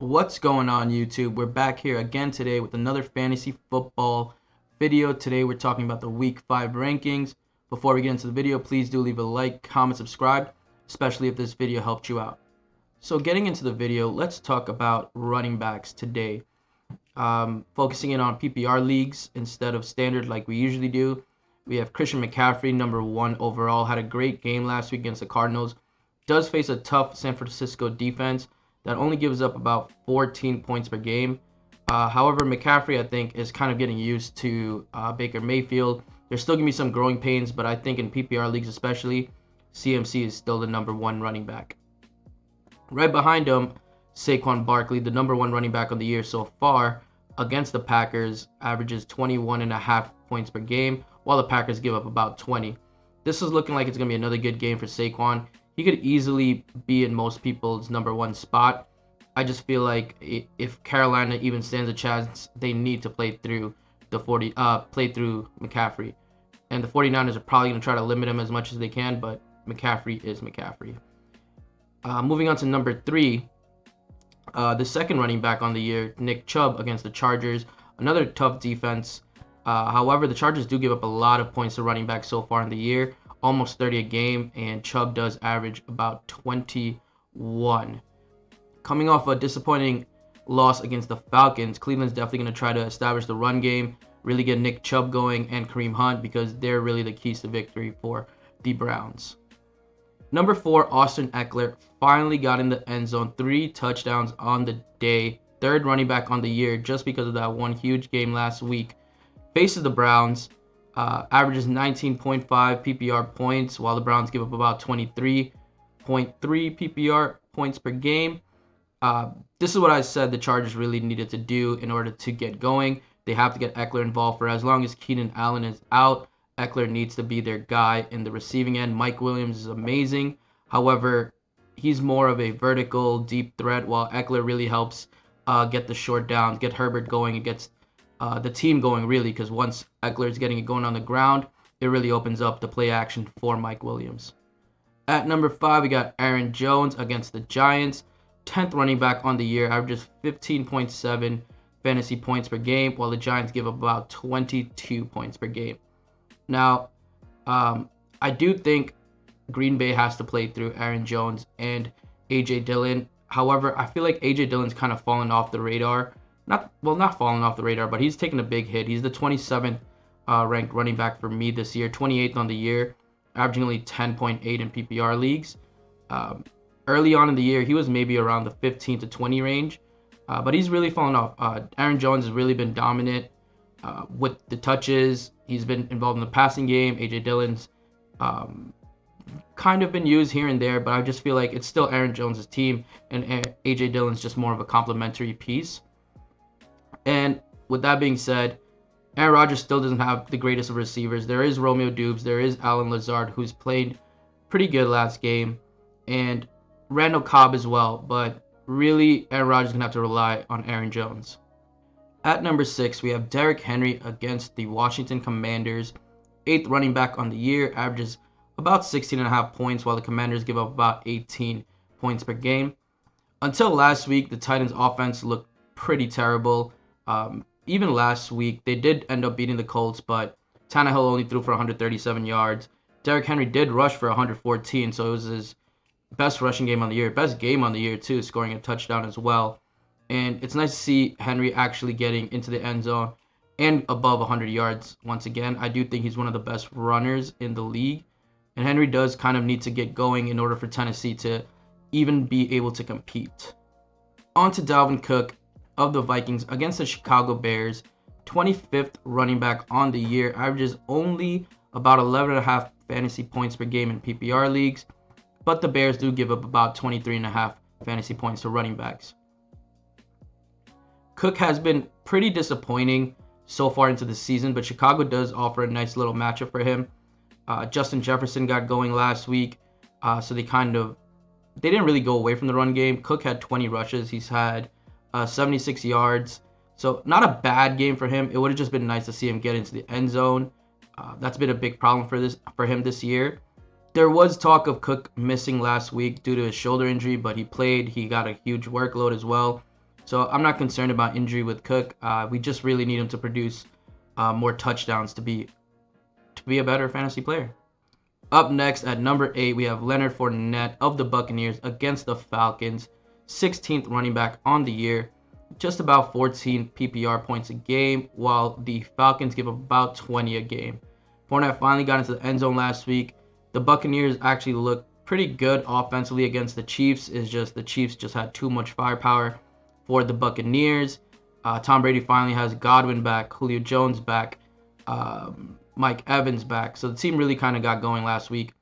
What's going on, YouTube? We're back here again today with another fantasy football video. Today we're talking about the week 5 rankings. Before we get into the video, please do leave a like, comment, subscribe, especially if this video helped you out. So getting into the video, let's talk about running backs today. Focusing in on PPR leagues instead of standard like we usually do. We have Christian McCaffrey, number 1 overall, had a great game last week against the Cardinals. Does face a tough San Francisco defense that only gives up about 14 points per game. However, McCaffrey, I think, is kind of getting used to Baker Mayfield. There's still going to be some growing pains, but I think in PPR leagues especially, CMC is still the number 1 running back. Right behind him, Saquon Barkley, the number 1 running back of the year so far, against the Packers, averages 21.5 points per game, while the Packers give up about 20. This is looking like it's going to be another good game for Saquon. He could easily be in most people's number 1 spot. I just feel like if Carolina even stands a chance, they need to play through McCaffrey. And the 49ers are probably going to try to limit him as much as they can, but McCaffrey is McCaffrey. Moving on to number 3, the second running back on the year, Nick Chubb against the Chargers. Another tough defense. However, the Chargers do give up a lot of points to running backs so far in the year. Almost 30 a game, and Chubb does average about 21. Coming off a disappointing loss against the Falcons, Cleveland's definitely going to try to establish the run game, really get Nick Chubb going and Kareem Hunt, because they're really the keys to victory for the Browns. Number 4, Austin Eckler finally got in the end zone, 3 touchdowns on the day, 3rd running back on the year just because of that one huge game last week. Faces the Browns. Averages 19.5 PPR points, while the Browns give up about 23.3 PPR points per game. This is what I said the Chargers really needed to do in order to get going. They have to get Eckler involved. For as long as Keenan Allen is out, Eckler needs to be their guy in the receiving end. Mike Williams is amazing. However, he's more of a vertical, deep threat, while Eckler really helps get the short downs, get Herbert going, and gets the team going, really, because once Eckler is getting it going on the ground, it really opens up the play action for Mike Williams. At number 5, we got Aaron Jones against the Giants. 10th running back on the year, averages 15.7 fantasy points per game, while the Giants give up about 22 points per game. Now, I do think Green Bay has to play through Aaron Jones and A.J. Dillon. However, I feel like A.J. Dillon's kind of fallen off the radar. Not falling off the radar, but he's taken a big hit. He's the 27th ranked running back for me this year, 28th on the year, averaging only 10.8 in PPR leagues. Early on in the year, he was maybe around the 15 to 20 range, but he's really fallen off. Aaron Jones has really been dominant with the touches. He's been involved in the passing game. A.J. Dillon's kind of been used here and there, but I just feel like it's still Aaron Jones' team, and A.J. Dillon's just more of a complementary piece. And with that being said, Aaron Rodgers still doesn't have the greatest of receivers. There is Romeo Doubs. There is Allen Lazard, who's played pretty good last game. And Randall Cobb as well. But really, Aaron Rodgers is going to have to rely on Aaron Jones. At number 6, we have Derrick Henry against the Washington Commanders. 8th running back on the year. Averages about 16.5 points, while the Commanders give up about 18 points per game. Until last week, the Titans' offense looked pretty terrible. Even last week, they did end up beating the Colts, but Tannehill only threw for 137 yards. Derrick Henry did rush for 114, so it was his best rushing game on the year, best game on the year too, scoring a touchdown as well. And it's nice to see Henry actually getting into the end zone and above 100 yards once again. I do think he's one of the best runners in the league, and Henry does kind of need to get going in order for Tennessee to even be able to compete. On to Dalvin Cook of the Vikings against the Chicago Bears. 25th running back on the year, averages only about 11.5 fantasy points per game in PPR leagues, but the Bears do give up about 23.5 fantasy points to running backs. Cook has been pretty disappointing so far into the season, but Chicago does offer a nice little matchup for him. Justin Jefferson got going last week, so they didn't really go away from the run game. Cook had 20 rushes. He's had 76 yards. So not a bad game for him. It would have just been nice to see him get into the end zone. That's been a big problem for him this year. There was talk of Cook missing last week due to his shoulder injury, but he played. He got a huge workload as well. So I'm not concerned about injury with Cook. We just really need him to produce more touchdowns to be a better fantasy player. Up next at number 8, we have Leonard Fournette of the Buccaneers against the Falcons. 16th running back on the year, just about 14 PPR points a game, while the Falcons give about 20 a game. Fournette finally got into the end zone last week. The Buccaneers actually look pretty good offensively against the Chiefs. It's just the Chiefs just had too much firepower for the Buccaneers. Tom Brady finally has Godwin back, Julio Jones back, Mike Evans back. So the team really kind of got going last week.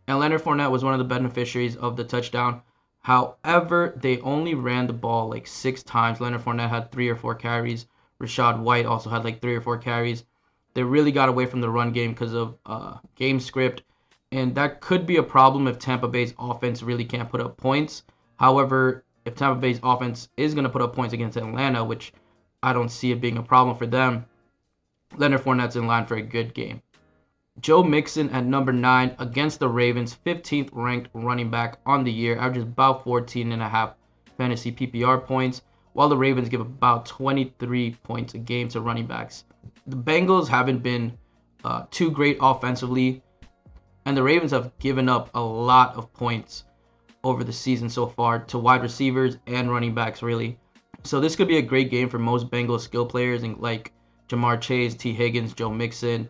And Leonard Fournette was one of the beneficiaries of the touchdown. However, they only ran the ball like 6 times. Leonard Fournette had 3 or 4 carries. Rashad White also had like 3 or 4 carries. They really got away from the run game because of game script. And that could be a problem if Tampa Bay's offense really can't put up points. However, if Tampa Bay's offense is going to put up points against Atlanta, which I don't see it being a problem for them, Leonard Fournette's in line for a good game. Joe Mixon at number 9 against the Ravens, 15th ranked running back on the year, averages about 14.5 fantasy PPR points, while the Ravens give about 23 points a game to running backs. The Bengals haven't been too great offensively, and the Ravens have given up a lot of points over the season so far to wide receivers and running backs, really. So this could be a great game for most Bengals skill players like Jamar Chase, T. Higgins, Joe Mixon.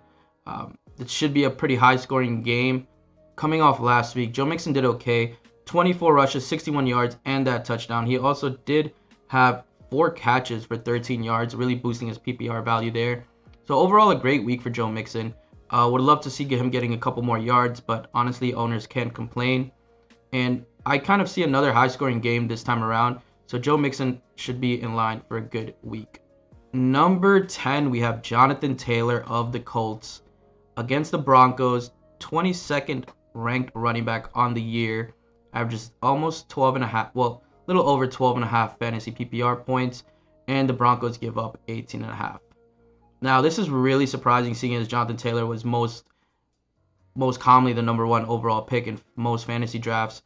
It should be a pretty high-scoring game. Coming off last week, Joe Mixon did okay. 24 rushes, 61 yards, and that touchdown. He also did have 4 catches for 13 yards, really boosting his PPR value there. So overall, a great week for Joe Mixon. Would love to see him getting a couple more yards, but honestly, owners can't complain. And I kind of see another high-scoring game this time around. So Joe Mixon should be in line for a good week. Number 10, we have Jonathan Taylor of the Colts against the Broncos, 22nd ranked running back on the year, averages almost 12.5, well, a little over 12.5 fantasy PPR points, and the Broncos give up 18.5. Now, this is really surprising, seeing as Jonathan Taylor was most commonly the number 1 overall pick in most fantasy drafts.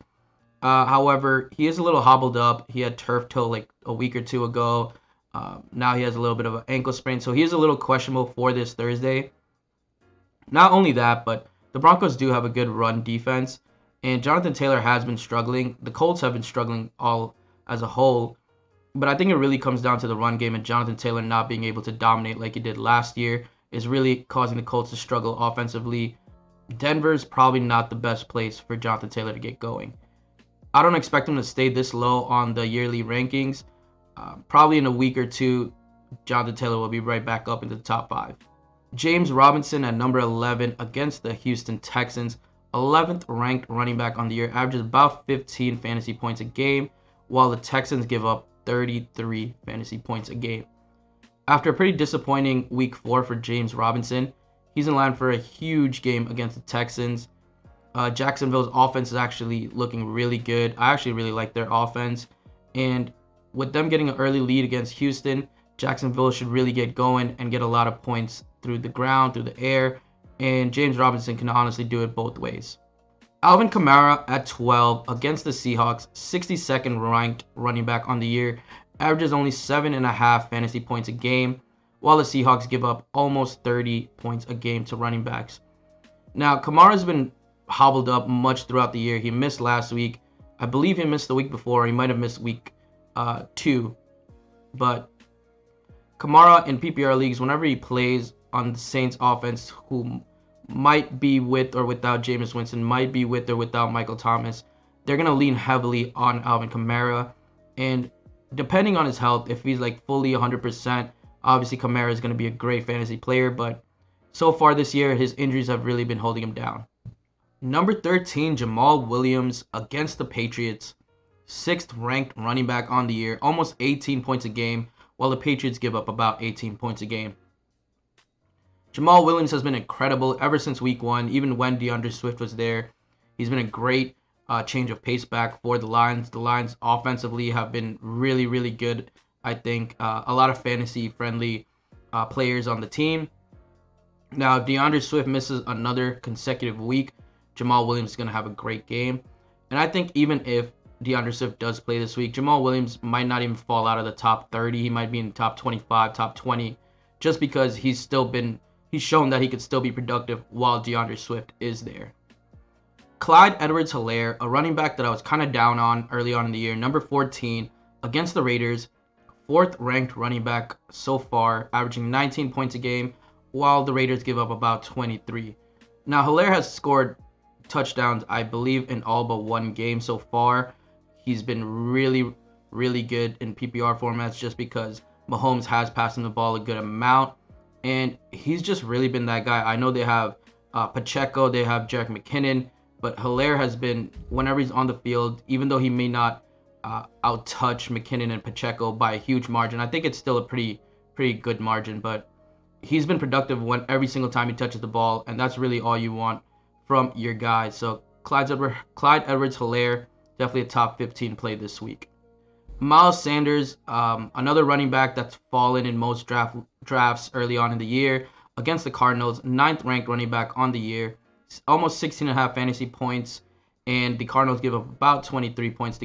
However, he is a little hobbled up. He had turf toe like a week or 2 ago. Now he has a little bit of an ankle sprain, so he is a little questionable for this Thursday. Not only that, but the Broncos do have a good run defense, and Jonathan Taylor has been struggling. The Colts have been struggling all as a whole, but I think it really comes down to the run game, and Jonathan Taylor not being able to dominate like he did last year is really causing the Colts to struggle offensively. Denver's probably not the best place for Jonathan Taylor to get going. I don't expect him to stay this low on the yearly rankings. Probably in a week or 2, Jonathan Taylor will be right back up into the top 5. James Robinson at number 11 against the Houston Texans, 11th ranked running back on the year, averages about 15 fantasy points a game, while the Texans give up 33 fantasy points a game. After a pretty disappointing week 4 for James Robinson, he's in line for a huge game against the Texans. Jacksonville's offense is actually looking really good. I actually really like their offense, and with them getting an early lead against Houston, Jacksonville should really get going and get a lot of points through the ground, through the air, and James Robinson can honestly do it both ways. Alvin Kamara at 12 against the Seahawks, 62nd ranked running back on the year, averages only 7.5 fantasy points a game, while the Seahawks give up almost 30 points a game to running backs. Now, Kamara's been hobbled up much throughout the year. He missed last week. I believe he missed the week before. He might have missed week 2. But Kamara in PPR leagues, whenever he plays on the Saints offense, who might be with or without Jameis Winston, might be with or without Michael Thomas, they're going to lean heavily on Alvin Kamara. And depending on his health, if he's like fully 100%, obviously Kamara is going to be a great fantasy player. But so far this year, his injuries have really been holding him down. Number 13, Jamal Williams against the Patriots, 6th ranked running back on the year, almost 18 points a game, while the Patriots give up about 18 points a game. Jamal Williams has been incredible ever since week 1, even when DeAndre Swift was there. He's been a great change of pace back for the Lions. The Lions offensively have been really, really good, I think. A lot of fantasy-friendly players on the team. Now, if DeAndre Swift misses another consecutive week, Jamal Williams is going to have a great game. And I think even if DeAndre Swift does play this week. Jamal Williams might not even fall out of the top 30. He might be in the top 25, top 20, just because he's shown that he could still be productive while DeAndre Swift is there. Clyde Edwards-Helaire, a running back that I was kind of down on early on in the year, number 14, against the Raiders, 4th ranked running back so far, averaging 19 points a game, while the Raiders give up about 23. Now, Helaire has scored touchdowns, I believe, in all but one game so far. He's been really, really good in PPR formats just because Mahomes has passed him the ball a good amount, and he's just really been that guy. I know they have Pacheco, they have Jerick McKinnon, but Helaire has been, whenever he's on the field, even though he may not out-touch McKinnon and Pacheco by a huge margin, I think it's still a pretty good margin, but he's been productive every single time he touches the ball, and that's really all you want from your guys. So Clyde Edwards-Helaire, definitely a top 15 play this week. Miles Sanders, another running back that's fallen in most drafts early on in the year, against the Cardinals, 9th ranked running back on the year, almost 16.5 fantasy points, and the Cardinals give up about 23 points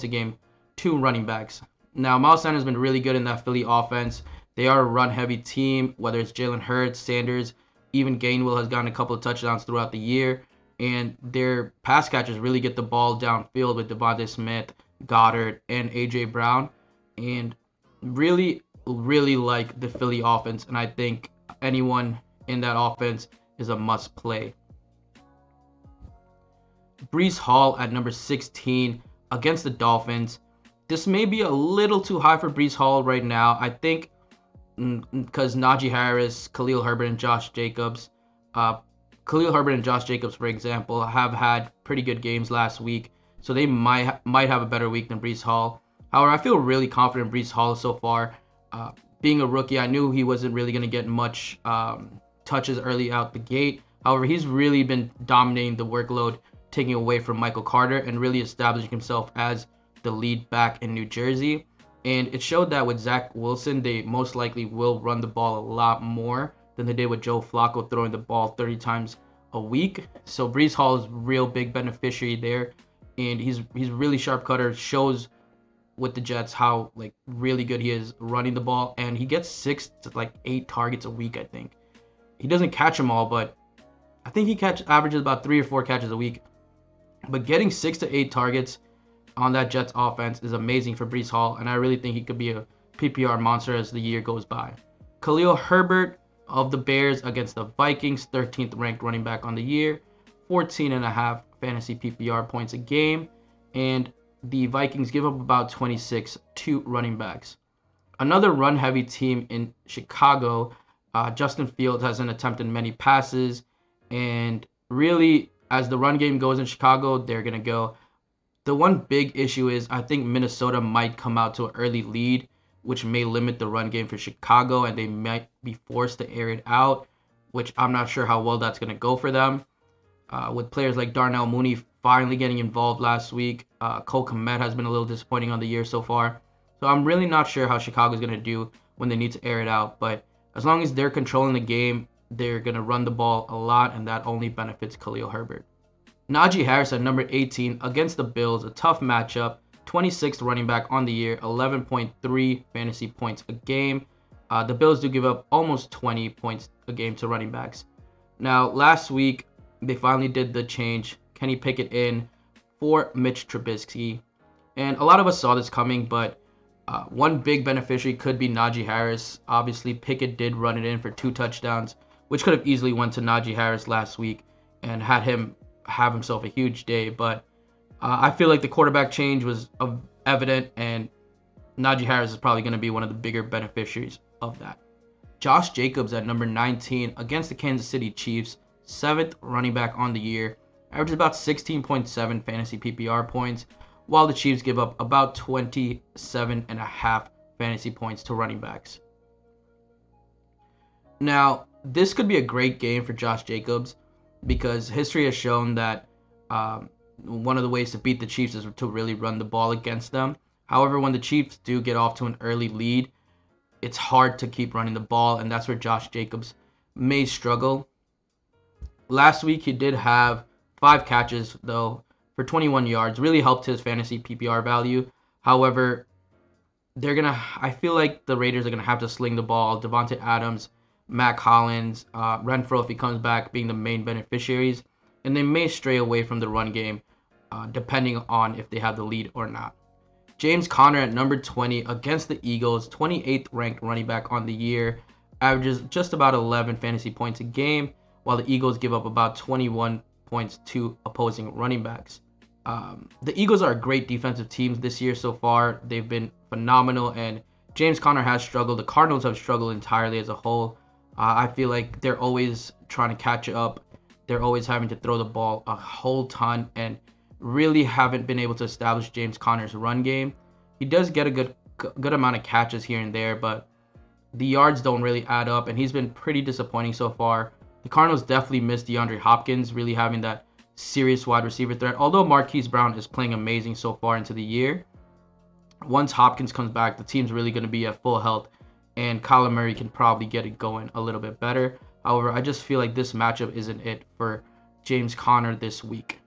a game to running backs. Now, Miles Sanders has been really good in that Philly offense. They are a run-heavy team, whether it's Jalen Hurts, Sanders, even Gainwell has gotten a couple of touchdowns throughout the year, and their pass catchers really get the ball downfield with Devontae Smith, Goddard, and A.J. Brown, and really, really like the Philly offense, and I think anyone in that offense is a must-play. Breece Hall at number 16 against the Dolphins. This may be a little too high for Breece Hall right now. I think because Najee Harris, Khalil Herbert, and Josh Jacobs, for example, have had pretty good games last week, so they might have a better week than Breece Hall. However, I feel really confident in Breece Hall so far. Being a rookie, I knew he wasn't really going to get much touches early out the gate. However, he's really been dominating the workload, taking away from Michael Carter and really establishing himself as the lead back in New Jersey. And it showed that with Zach Wilson, they most likely will run the ball a lot more than they did with Joe Flacco throwing the ball 30 times a week. So Breece Hall is a real big beneficiary there, and he's really sharp cutter, shows with the Jets how really good he is running the ball, and he gets 6 to 8 targets a week, I think. He doesn't catch them all, but I think he averages about 3 or 4 catches a week. But getting 6 to 8 targets on that Jets offense is amazing for Breece Hall, and I really think he could be a PPR monster as the year goes by. Khalil Herbert of the Bears against the Vikings, 13th ranked running back on the year, 14.5 fantasy PPR points a game, and the Vikings give up about 26 to running backs. Another run-heavy team in Chicago, Justin Fields hasn't attempted many passes, and really, as the run game goes in Chicago, they're going to go. The one big issue is I think Minnesota might come out to an early lead, which may limit the run game for Chicago, and they might be forced to air it out, which I'm not sure how well that's going to go for them. With players like Darnell Mooney finally getting involved last week, Cole Kmet has been a little disappointing on the year so far. So I'm really not sure how Chicago's going to do when they need to air it out, but as long as they're controlling the game, they're going to run the ball a lot, and that only benefits Khalil Herbert. Najee Harris at number 18 against the Bills, a tough matchup, 26th running back on the year, 11.3 fantasy points a game. The Bills do give up almost 20 points a game to running backs. Now, last week, they finally did the change. Kenny Pickett in for Mitch Trubisky. And a lot of us saw this coming, but one big beneficiary could be Najee Harris. Obviously, Pickett did run it in for 2 touchdowns, which could have easily went to Najee Harris last week and had him have himself a huge day. But I feel like the quarterback change was evident, and Najee Harris is probably going to be one of the bigger beneficiaries of that. Josh Jacobs at number 19 against the Kansas City Chiefs, 7th running back on the year, averages about 16.7 fantasy PPR points, while the Chiefs give up about 27.5 fantasy points to running backs. Now, this could be a great game for Josh Jacobs because history has shown that one of the ways to beat the Chiefs is to really run the ball against them. However, when the Chiefs do get off to an early lead, it's hard to keep running the ball, and that's where Josh Jacobs may struggle. Last week, he did have 5 catches, though, for 21 yards. Really helped his fantasy PPR value. However, I feel like the Raiders are gonna have to sling the ball. Devontae Adams, Mac Hollins, Renfro, if he comes back, being the main beneficiaries, and they may stray away from the run game, depending on if they have the lead or not. James Conner at number 20 against the Eagles, 28th ranked running back on the year, averages just about 11 fantasy points a game, while the Eagles give up about 21 points to opposing running backs. The Eagles are a great defensive team this year so far. They've been phenomenal, and James Conner has struggled. The Cardinals have struggled entirely as a whole. I feel like they're always trying to catch up. They're always having to throw the ball a whole ton and really haven't been able to establish James Conner's run game. He does get a good amount of catches here and there, but the yards don't really add up, and he's been pretty disappointing so far. The Cardinals definitely missed DeAndre Hopkins, really having that serious wide receiver threat. Although Marquise Brown is playing amazing so far into the year, once Hopkins comes back, the team's really going to be at full health, and Kyler Murray can probably get it going a little bit better. However, I just feel like this matchup isn't it for James Conner this week.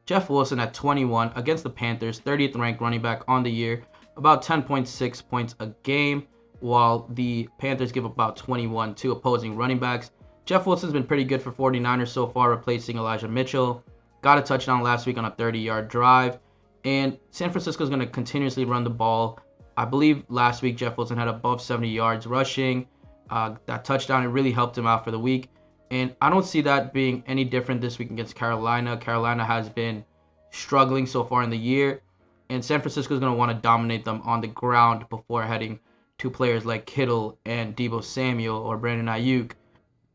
Jeff Wilson at 21 against the Panthers, 30th ranked running back on the year, about 10.6 points a game, while the Panthers give about 21 to opposing running backs. Jeff Wilson's been pretty good for 49ers so far, replacing Elijah Mitchell. Got a touchdown last week on a 30-yard drive. And San Francisco is going to continuously run the ball. I believe last week Jeff Wilson had above 70 yards rushing. That touchdown, it really helped him out for the week. And I don't see that being any different this week against Carolina. Carolina has been struggling so far in the year, and San Francisco is going to want to dominate them on the ground before heading to players like Kittle and Deebo Samuel or Brandon Ayuk.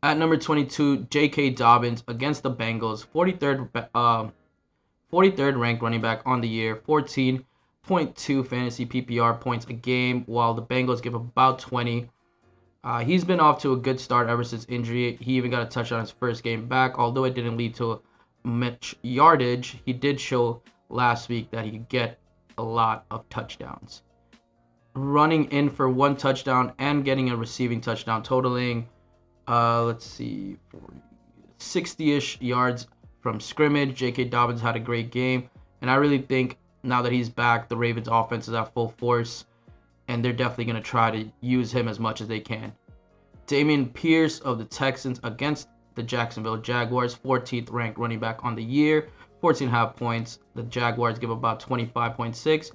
At number 22, J.K. Dobbins against the Bengals, 43rd ranked running back on the year, 14.2 fantasy PPR points a game, while the Bengals give about 20. He's been off to a good start ever since injury. He even got a touchdown his first game back. Although it didn't lead to much yardage, he did show last week that he could get a lot of touchdowns. Running in for one touchdown and getting a receiving touchdown, totaling, 60-ish yards from scrimmage. J.K. Dobbins had a great game, and I really think now that he's back, the Ravens offense is at full force, and they're definitely going to try to use him as much as they can. Dameon Pierce of the Texans against the Jacksonville Jaguars, 14th ranked running back on the year, 14.5 points. The Jaguars give about 25.6.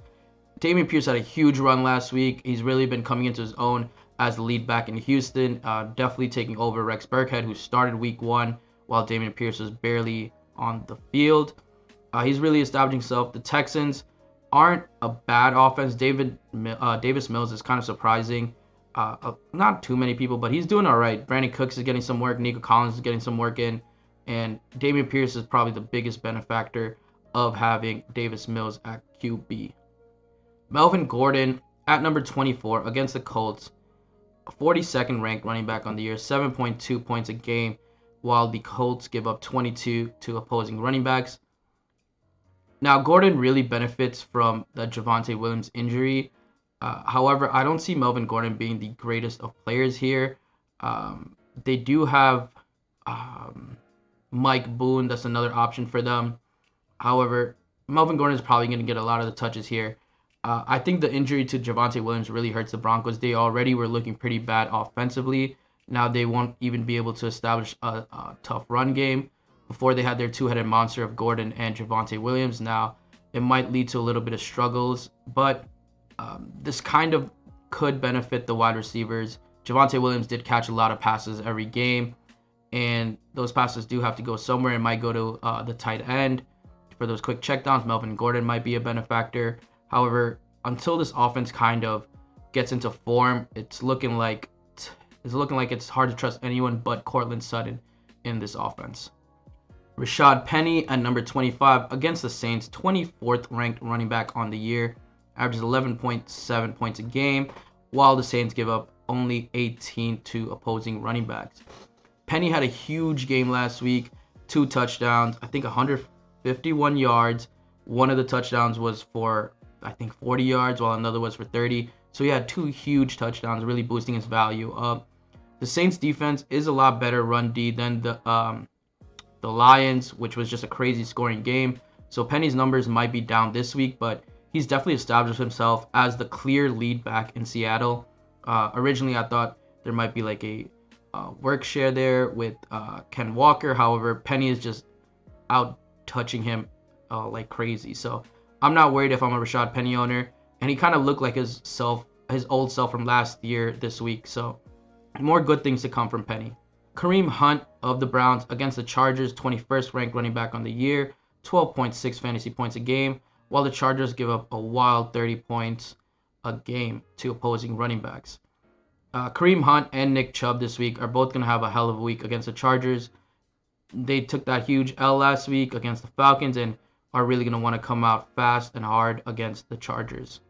Dameon Pierce had a huge run last week. He's really been coming into his own as the lead back in Houston, definitely taking over Rex Burkhead, who started week 1 while Dameon Pierce was barely on the field. He's really establishing himself. The Texans aren't a bad offense. Davis Mills is kind of surprising. Not too many people, but he's doing all right. Brandon Cooks is getting some work. Nico Collins is getting some work in. And Dameon Pierce is probably the biggest benefactor of having Davis Mills at QB. Melvin Gordon at number 24 against the Colts, 42nd ranked running back on the year, 7.2 points a game, while the Colts give up 22 to opposing running backs. Now, Gordon really benefits from the Javonte Williams injury. However, I don't see Melvin Gordon being the greatest of players here. They do have Mike Boone. That's another option for them. However, Melvin Gordon is probably going to get a lot of the touches here. I think the injury to Javonte Williams really hurts the Broncos. They already were looking pretty bad offensively. Now they won't even be able to establish a tough run game. Before they had their two-headed monster of Gordon and Javonte Williams. Now it might lead to a little bit of struggles, but this kind of could benefit the wide receivers. Javonte Williams did catch a lot of passes every game, and those passes do have to go somewhere. It might go to the tight end for those quick checkdowns. Melvin Gordon might be a benefactor. However, until this offense kind of gets into form, it's looking like it's hard to trust anyone but Cortland Sutton in this offense. Rashad Penny at number 25 against the Saints, 24th ranked running back on the year, averages 11.7 points a game, while the Saints give up only 18 to opposing running backs. Penny had a huge game last week, 2 touchdowns, I think 151 yards. One of the touchdowns was for, I think, 40 yards, while another was for 30. So he had 2 huge touchdowns, really boosting his value up. The Saints defense is a lot better run D than the Lions, which was just a crazy scoring game. So Penny's numbers might be down this week, but he's definitely established himself as the clear lead back in Seattle. Originally, I thought there might be like a work share there with Ken Walker. However, Penny is just out touching him like crazy. So I'm not worried if I'm a Rashad Penny owner. And he kind of looked like his old self from last year this week. So more good things to come from Penny. Kareem Hunt of the Browns against the Chargers, 21st ranked running back on the year, 12.6 fantasy points a game, while the Chargers give up a wild 30 points a game to opposing running backs. Kareem Hunt and Nick Chubb this week are both going to have a hell of a week against the Chargers. They took that huge L last week against the Falcons and are really going to want to come out fast and hard against the Chargers.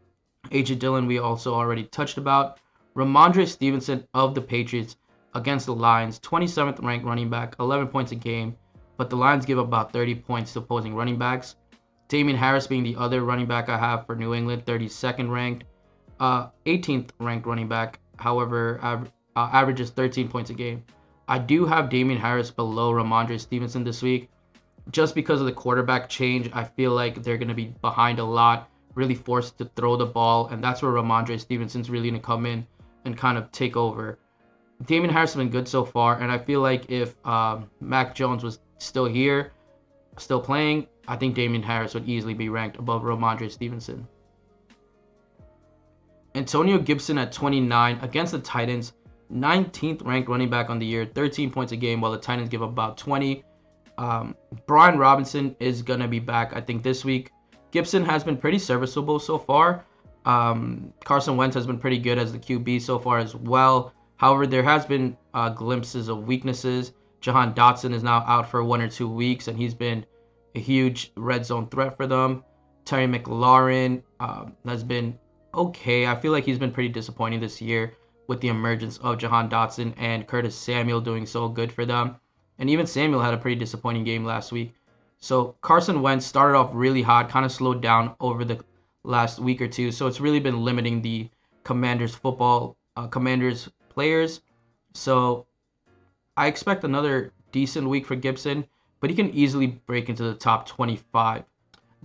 A.J. Dillon we also already touched about. Ramondre Stevenson of the Patriots against the Lions, 27th ranked running back, 11 points a game, but the Lions give about 30 points to opposing running backs. Damian Harris being the other running back I have for New England, 32nd ranked, 18th ranked running back, however, averages 13 points a game. I do have Damian Harris below Ramondre Stevenson this week. Just because of the quarterback change, I feel like they're going to be behind a lot, really forced to throw the ball, and that's where Ramondre Stevenson's really going to come in and kind of take over. Damian Harris has been good so far, and I feel like if Mac Jones was still here, still playing, I think Damian Harris would easily be ranked above Ramondre Stevenson. Antonio Gibson at 29 against the Titans, 19th ranked running back on the year, 13 points a game, while the Titans give about 20. Brian Robinson is going to be back, I think, this week. Gibson has been pretty serviceable so far. Carson Wentz has been pretty good as the QB so far as well. However, there has been glimpses of weaknesses. Jahan Dotson is now out for 1 or 2 weeks, and he's been a huge red zone threat for them. Terry McLaurin has been okay. I feel like he's been pretty disappointing this year with the emergence of Jahan Dotson and Curtis Samuel doing so good for them. And even Samuel had a pretty disappointing game last week. So Carson Wentz started off really hot, kind of slowed down over the last week or two. So it's really been limiting the Commanders players. So I expect another decent week for Gibson, but he can easily break into the top 25.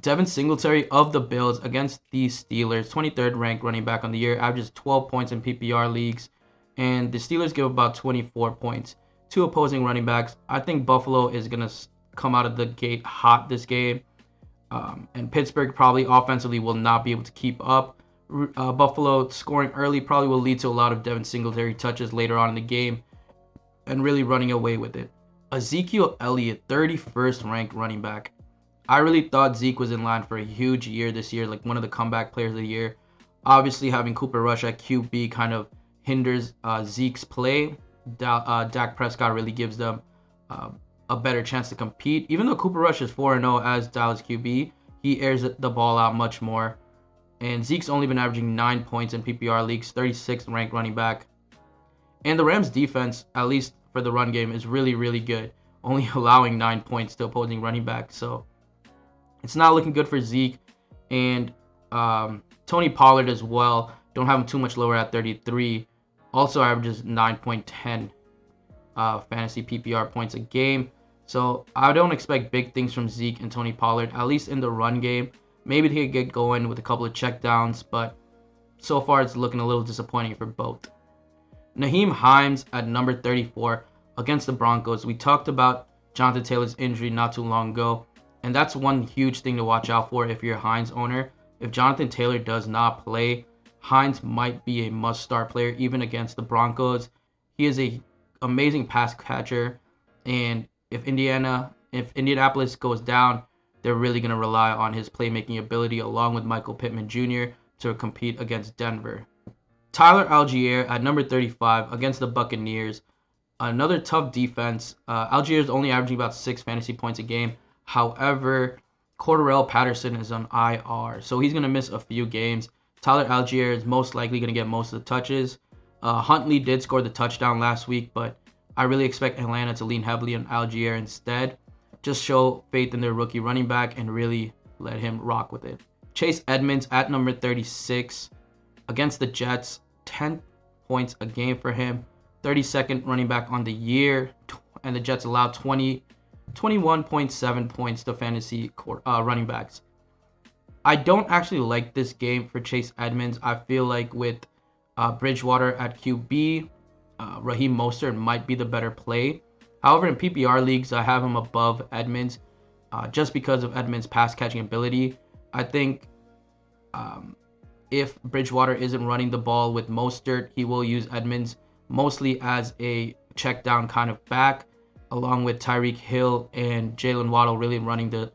Devin Singletary of the Bills against the Steelers, 23rd ranked running back on the year, averages 12 points in PPR leagues, and the Steelers give about 24 points to opposing running backs. I think Buffalo is going to come out of the gate hot this game, and Pittsburgh probably offensively will not be able to keep up. Buffalo scoring early probably will lead to a lot of Devin Singletary touches later on in the game and really running away with it. Ezekiel Elliott, 31st ranked running back. I really thought Zeke was in line for a huge year this year, like one of the comeback players of the year. Obviously, having Cooper Rush at QB kind of hinders Zeke's play. Dak Prescott really gives them a better chance to compete. Even though Cooper Rush is 4-0 as Dallas QB, he airs the ball out much more. And Zeke's only been averaging 9 points in PPR leagues, 36th ranked running back. And the Rams defense, at least for the run game, is really, really good, only allowing 9 points to opposing running backs. So it's not looking good for Zeke. And Tony Pollard as well. Don't have him too much lower at 33. Also averages 9.10 fantasy PPR points a game. So I don't expect big things from Zeke and Tony Pollard, at least in the run game. Maybe they could get going with a couple of checkdowns, but so far it's looking a little disappointing for both. Nyheim Hines at number 34 against the Broncos. We talked about Jonathan Taylor's injury not too long ago, and that's one huge thing to watch out for if you're a Hines owner. If Jonathan Taylor does not play, Hines might be a must-start player even against the Broncos. He is an amazing pass catcher, and if Indianapolis goes down, they're really going to rely on his playmaking ability along with Michael Pittman Jr. to compete against Denver. Tyler Algier at number 35 against the Buccaneers. Another tough defense. Algier is only averaging about 6 fantasy points a game. However, Cordarrelle Patterson is on IR, so he's going to miss a few games. Tyler Algier is most likely going to get most of the touches. Huntley did score the touchdown last week, but I really expect Atlanta to lean heavily on Algier instead. Just show faith in their rookie running back and really let him rock with it. Chase Edmonds at number 36 against the Jets, 10 points a game for him. 32nd running back on the year, and the Jets allowed 20 21.7 points to fantasy running backs. I don't actually like this game for Chase Edmonds. I feel like with Bridgewater at QB, Raheem Mostert might be the better play. However, in PPR leagues, I have him above Edmonds just because of Edmonds' pass catching ability. I think if Bridgewater isn't running the ball with Mostert, he will use Edmonds mostly as a check down kind of back, along with Tyreek Hill and Jalen Waddle really running the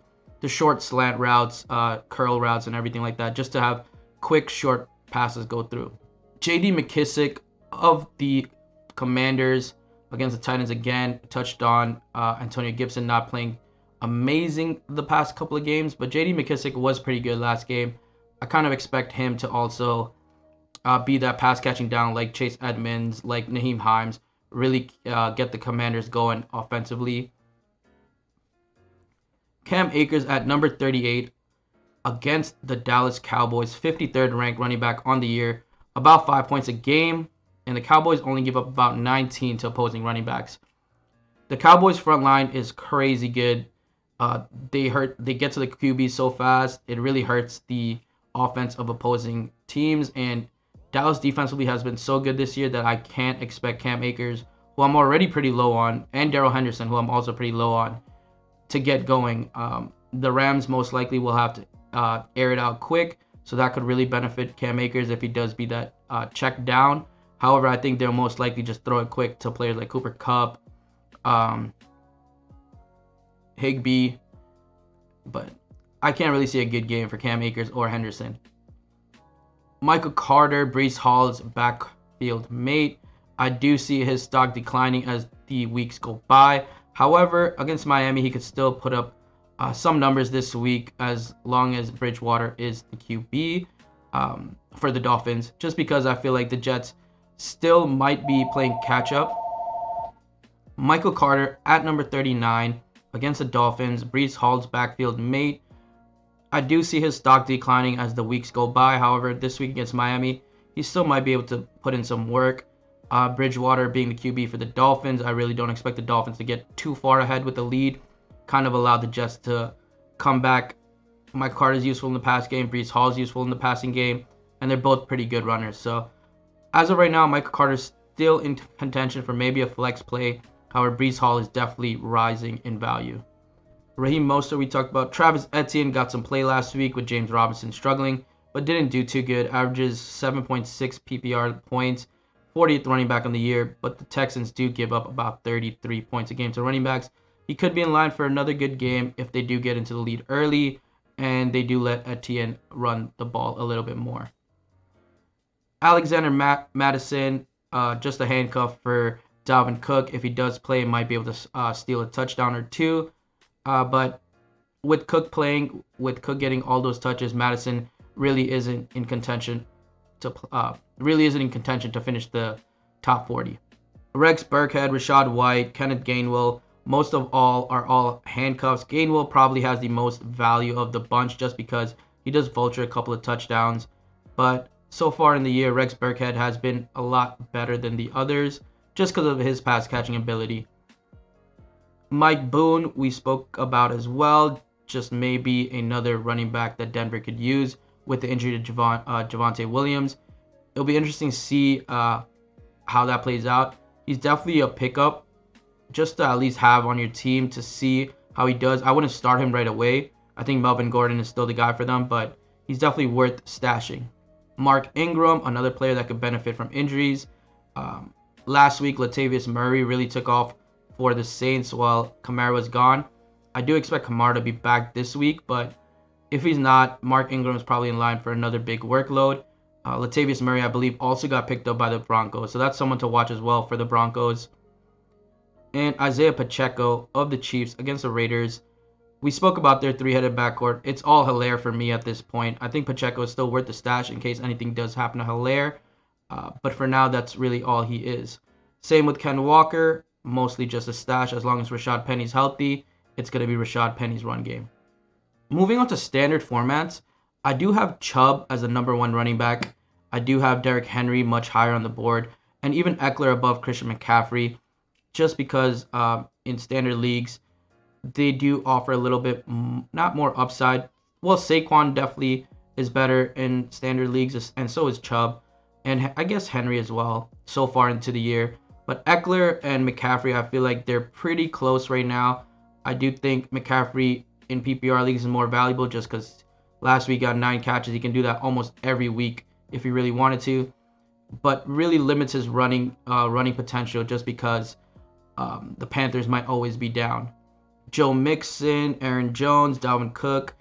short slant routes, curl routes, and everything like that, just to have quick short passes go through. J.D. McKissic of the Commanders against the Titans again touched on Antonio Gibson not playing amazing the past couple of games, but J.D. McKissic was pretty good last game. I kind of expect him to also be that pass catching down like Chase Edmonds, like Nyheim Hines, really get the Commanders going offensively. Cam Akers at number 38 against the Dallas Cowboys, 53rd ranked running back on the year, about 5 points a game, and the Cowboys only give up about 19 to opposing running backs. The Cowboys front line is crazy good. They get to the QB so fast, it really hurts the offense of opposing teams, and Dallas defensively has been so good this year that I can't expect Cam Akers, who I'm already pretty low on, and Darrell Henderson, who I'm also pretty low on, to get going. The Rams most likely will have to air it out quick, so that could really benefit Cam Akers if he does beat that check down. However, I think they'll most likely just throw it quick to players like Cooper Kupp, Higbee, but I can't really see a good game for Cam Akers or Henderson. Michael Carter, Breece Hall's backfield mate. I do see his stock declining as the weeks go by. However, against Miami, he could still put up some numbers this week as long as Bridgewater is the QB for the Dolphins, just because I feel like the Jets still might be playing catch up. Michael Carter at number 39 against the Dolphins, Breece Hall's backfield mate. I do see his stock declining as the weeks go by. However, this week against Miami, he still might be able to put in some work. Bridgewater being the QB for the Dolphins, I really don't expect the Dolphins to get too far ahead with the lead. Kind of allow the Jets to come back. Michael Carter is useful in the pass game. Breece Hall is useful in the passing game. And they're both pretty good runners. So as of right now, Michael Carter is still in contention for maybe a flex play. However, Breece Hall is definitely rising in value. Raheem Mostert, we talked about. Travis Etienne got some play last week with James Robinson struggling, but didn't do too good. Averages 7.6 PPR points, 40th running back on the year, but the Texans do give up about 33 points a game to running backs. He could be in line for another good game if they do get into the lead early and they do let Etienne run the ball a little bit more. Alexander Madison, just a handcuff for Dalvin Cook. If he does play, might be able to steal a touchdown or two. But with Cook playing, with Cook getting all those touches, Madison really isn't in contention to finish the top 40. Rex Burkhead, Rashad White, Kenneth Gainwell, most of all are all handcuffs. Gainwell probably has the most value of the bunch just because he does vulture a couple of touchdowns. But so far in the year, Rex Burkhead has been a lot better than the others just because of his pass catching ability. Mike Boone, we spoke about as well. Just maybe another running back that Denver could use with the injury to Javonte Williams. It'll be interesting to see how that plays out. He's definitely a pickup just to at least have on your team to see how he does. I wouldn't start him right away. I think Melvin Gordon is still the guy for them, but he's definitely worth stashing. Mark Ingram, another player that could benefit from injuries. Last week, Latavius Murray really took off for the Saints while Kamara was gone. I do expect Kamara to be back this week, but if he's not, Mark Ingram is probably in line for another big workload. Latavius Murray, I believe, also got picked up by the Broncos, so that's someone to watch as well for the Broncos. And Isaiah Pacheco of the Chiefs against the Raiders. We spoke about their three-headed backcourt. It's all Hilaire for me at this point. I think Pacheco is still worth the stash in case anything does happen to Hilaire, but for now, that's really all he is. Same with Ken Walker. Mostly just a stash. As long as Rashad Penny's healthy, it's going to be Rashad Penny's run game. Moving on to standard formats, I do have Chubb as the number one running back. I do have Derrick Henry much higher on the board, and even Eckler above Christian McCaffrey, just because in standard leagues, they do offer a little bit not more upside. Well, Saquon definitely is better in standard leagues, and so is Chubb, and I guess Henry as well so far into the year. But Eckler and McCaffrey, I feel like they're pretty close right now. I do think McCaffrey in PPR leagues is more valuable just because last week got 9 catches. He can do that almost every week if he really wanted to, but really limits his running potential just because the Panthers might always be down. Joe Mixon, Aaron Jones, Dalvin Cook,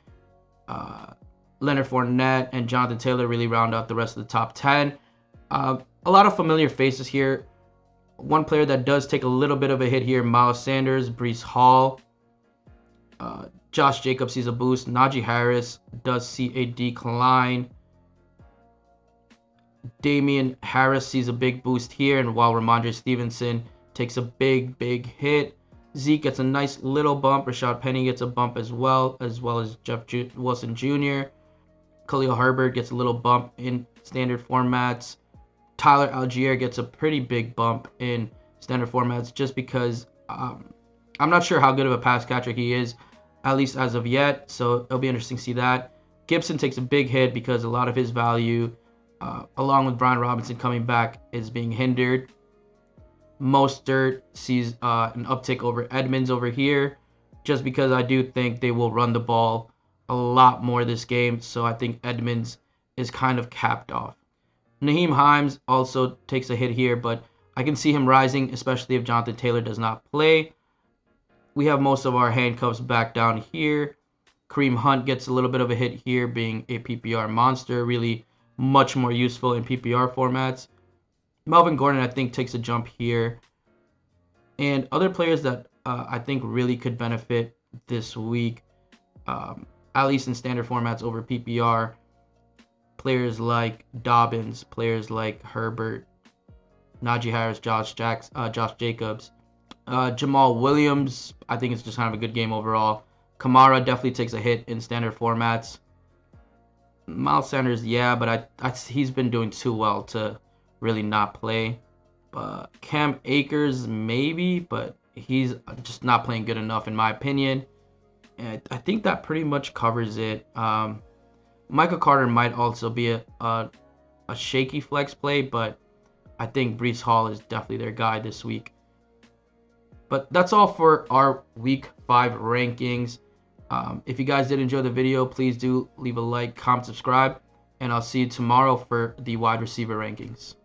Leonard Fournette, and Jonathan Taylor really round out the rest of the top 10. A lot of familiar faces here. One player that does take a little bit of a hit here, Miles Sanders, Breece Hall. Josh Jacobs sees a boost. Najee Harris does see a decline. Damian Harris sees a big boost here, and while Ramondre Stevenson takes a big hit. Zeke gets a nice little bump. Rashad Penny gets a bump as well as Wilson Jr. Khalil Herbert gets a little bump in standard formats. Tyler Algier gets a pretty big bump in standard formats just because I'm not sure how good of a pass catcher he is, at least as of yet. So it'll be interesting to see that. Gibson takes a big hit because a lot of his value, along with Brian Robinson coming back, is being hindered. Mostert sees an uptick over Edmonds over here, just because I do think they will run the ball a lot more this game. So I think Edmonds is kind of capped off. Naheem Hines also takes a hit here, but I can see him rising, especially if Jonathan Taylor does not play. We have most of our handcuffs back down here. Kareem Hunt gets a little bit of a hit here, being a PPR monster, really much more useful in PPR formats. Melvin Gordon, I think, takes a jump here. And other players that I think really could benefit this week, at least in standard formats over PPR, players like Dobbins, players like Herbert, Najee Harris, Josh Jacobs, Jamal Williams. I think it's just kind of a good game overall. Kamara definitely takes a hit in standard formats. Miles Sanders, yeah, but he's been doing too well to really not play. Cam Akers, maybe, but he's just not playing good enough in my opinion. And I think that pretty much covers it. Michael Carter might also be a shaky flex play, but I think Breece Hall is definitely their guy this week. But that's all for our week 5 rankings. If you guys did enjoy the video, please do leave a like, comment, subscribe, and I'll see you tomorrow for the wide receiver rankings.